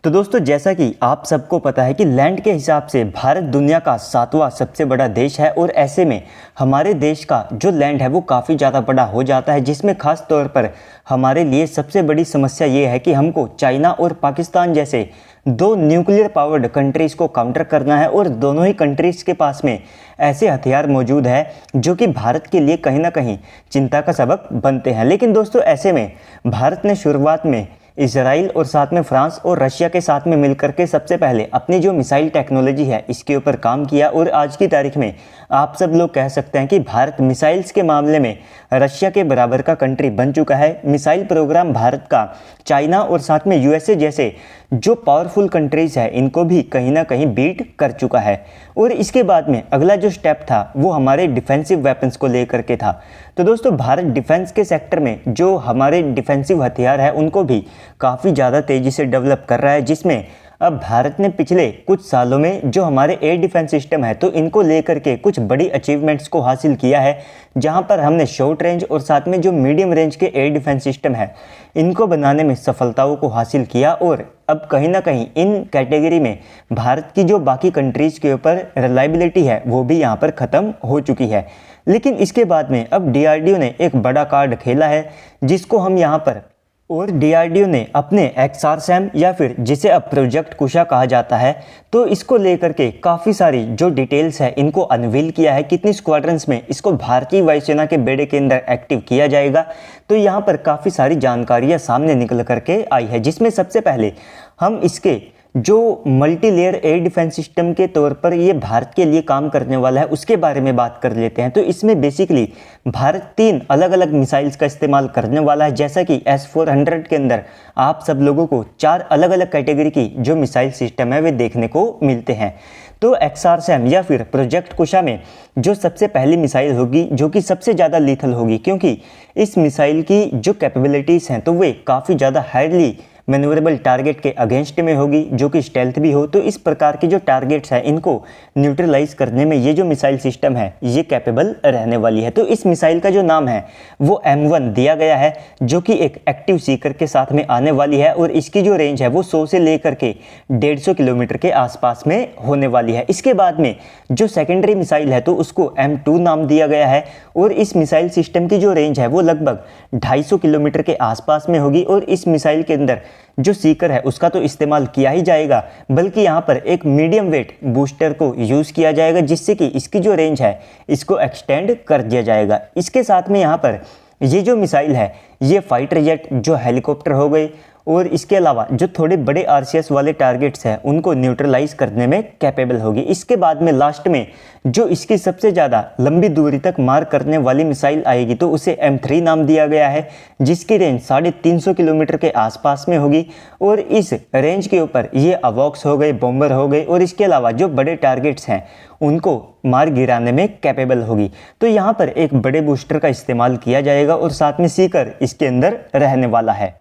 तो दोस्तों, जैसा कि आप सबको पता है कि लैंड के हिसाब से भारत दुनिया का 7वां सबसे बड़ा देश है और ऐसे में हमारे देश का जो लैंड है वो काफ़ी ज़्यादा बड़ा हो जाता है, जिसमें खास तौर पर हमारे लिए सबसे बड़ी समस्या ये है कि हमको चाइना और पाकिस्तान जैसे दो न्यूक्लियर पावर्ड कंट्रीज़ को काउंटर करना है और दोनों ही कंट्रीज़ के पास में ऐसे हथियार मौजूद है जो कि भारत के लिए कहीं ना कहीं चिंता का सबक बनते हैं। लेकिन दोस्तों, ऐसे में भारत ने शुरुआत में इजराइल और साथ में फ्रांस और रशिया के साथ में मिलकर के सबसे पहले अपनी जो मिसाइल टेक्नोलॉजी है इसके ऊपर काम किया और आज की तारीख में आप सब लोग कह सकते हैं कि भारत मिसाइल्स के मामले में रशिया के बराबर का कंट्री बन चुका है। मिसाइल प्रोग्राम भारत का चाइना और साथ में यूएसए जैसे जो पावरफुल कंट्रीज़ है इनको भी कहीं ना कहीं बीट कर चुका है। और इसके बाद में अगला जो स्टेप था वो हमारे डिफेंसिव वेपन्स को लेकर के था। तो दोस्तों, भारत डिफेंस के सेक्टर में जो हमारे डिफेंसिव हथियार है उनको भी काफ़ी ज़्यादा तेज़ी से डेवलप कर रहा है, जिसमें अब भारत ने पिछले कुछ सालों में जो हमारे एयर डिफेंस सिस्टम है तो इनको लेकर के कुछ बड़ी अचीवमेंट्स को हासिल किया है, जहां पर हमने शॉर्ट रेंज और साथ में जो मीडियम रेंज के एयर डिफेंस सिस्टम है इनको बनाने में सफलताओं को हासिल किया। और अब कहीं ना कहीं इन कैटेगरी में भारत की जो बाकी कंट्रीज़ के ऊपर रिलायबिलिटी है वो भी यहाँ पर ख़त्म हो चुकी है। लेकिन इसके बाद में अब DRDO ने एक बड़ा कार्ड खेला है जिसको हम यहाँ पर और DRDO ने अपने XRSAM या फिर जिसे अब प्रोजेक्ट कुशा कहा जाता है तो इसको लेकर के काफ़ी सारी जो डिटेल्स है इनको अनवील किया है। कितनी स्क्वाड्रंस में इसको भारतीय वायुसेना के बेड़े के अंदर एक्टिव किया जाएगा, तो यहाँ पर काफ़ी सारी जानकारियाँ सामने निकल करके आई है, जिसमें सबसे पहले हम इसके जो multi layer air defence system के तौर पर ये भारत के लिए काम करने वाला है उसके बारे में बात कर लेते हैं। तो इसमें बेसिकली भारत 3 अलग अलग मिसाइल्स का इस्तेमाल करने वाला है, जैसा कि S-400 के अंदर आप सब लोगों को 4 अलग अलग कैटेगरी की जो मिसाइल सिस्टम है वे देखने को मिलते हैं। तो XRSAM या फिर प्रोजेक्ट कुशा में जो सबसे पहली मिसाइल होगी जो कि सबसे ज़्यादा लीथल होगी, क्योंकि इस मिसाइल की जो कैपेबिलिटीज़ हैं तो वे काफ़ी ज़्यादा हाईली मैन्यूवरेबल टारगेट के अगेंस्ट में होगी, जो कि स्टेल्थ भी हो। तो इस प्रकार के जो टारगेट्स हैं इनको न्यूट्रलाइज करने में ये जो मिसाइल सिस्टम है ये कैपेबल रहने वाली है। तो इस मिसाइल का जो नाम है वो M1 दिया गया है, जो कि एक एक्टिव सीकर के साथ में आने वाली है और इसकी जो रेंज है वो 100 से लेकर के 150 किलोमीटर के आसपास में होने वाली है। इसके बाद में जो सेकेंडरी मिसाइल है तो उसको M2 नाम दिया गया है और इस मिसाइल सिस्टम की जो रेंज है वो लगभग 250 किलोमीटर के आसपास में होगी। और इस मिसाइल के अंदर जो सीकर है उसका तो इस्तेमाल किया ही जाएगा, बल्कि यहाँ पर एक मीडियम वेट बूस्टर को यूज़ किया जाएगा, जिससे कि इसकी जो रेंज है इसको एक्सटेंड कर दिया जाएगा। इसके साथ में यहाँ पर ये जो मिसाइल है ये फाइटर जेट, जो हेलीकॉप्टर हो गए और इसके अलावा जो थोड़े बड़े RCS वाले टारगेट्स हैं उनको न्यूट्रलाइज करने में कैपेबल होगी। इसके बाद में लास्ट में जो इसकी सबसे ज़्यादा लंबी दूरी तक मार करने वाली मिसाइल आएगी तो उसे M3 नाम दिया गया है, जिसकी रेंज 350 किलोमीटर के आसपास में होगी। और इस रेंज के ऊपर ये अवॉक्स हो गए, बॉम्बर हो गए और इसके अलावा जो बड़े टारगेट्स हैं उनको मार गिराने में कैपेबल होगी। तो यहाँ पर एक बड़े बूस्टर का इस्तेमाल किया जाएगा और साथ में सीकर इसके अंदर रहने वाला है।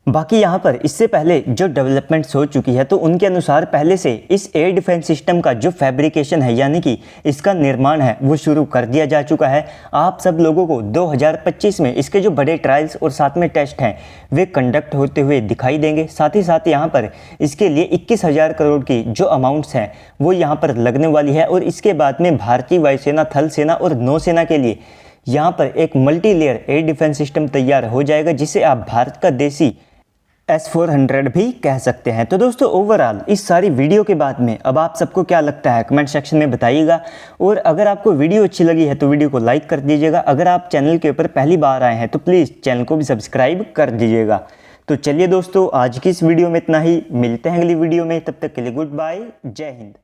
बाकी यहाँ पर इससे पहले जो डेवलपमेंट्स हो चुकी है तो उनके अनुसार पहले से इस एयर डिफेंस सिस्टम का जो फैब्रिकेशन है यानी कि इसका निर्माण है वो शुरू कर दिया जा चुका है। आप सब लोगों को 2025 में इसके जो बड़े ट्रायल्स और साथ में टेस्ट हैं वे कंडक्ट होते हुए दिखाई देंगे। साथ ही साथ यहाँ पर इसके लिए 21,000 करोड़ की जो अमाउंट्स हैं वो यहाँ पर लगने वाली है। और इसके बाद में भारतीय वायुसेना, थल सेना और नौसेना के लिए यहाँ पर एक multi layer air defence system तैयार हो जाएगा, जिसे आप भारत का देसी S-400 भी कह सकते हैं। तो दोस्तों, ओवरऑल इस सारी वीडियो के बाद में अब आप सबको क्या लगता है कमेंट सेक्शन में बताइएगा। और अगर आपको वीडियो अच्छी लगी है तो वीडियो को लाइक कर दीजिएगा। अगर आप चैनल के ऊपर पहली बार आए हैं तो प्लीज़ चैनल को भी सब्सक्राइब कर दीजिएगा। तो चलिए दोस्तों, आज की इस वीडियो में इतना ही। मिलते हैं अगली वीडियो में, तब तक के लिए गुड बाय, जय हिंद।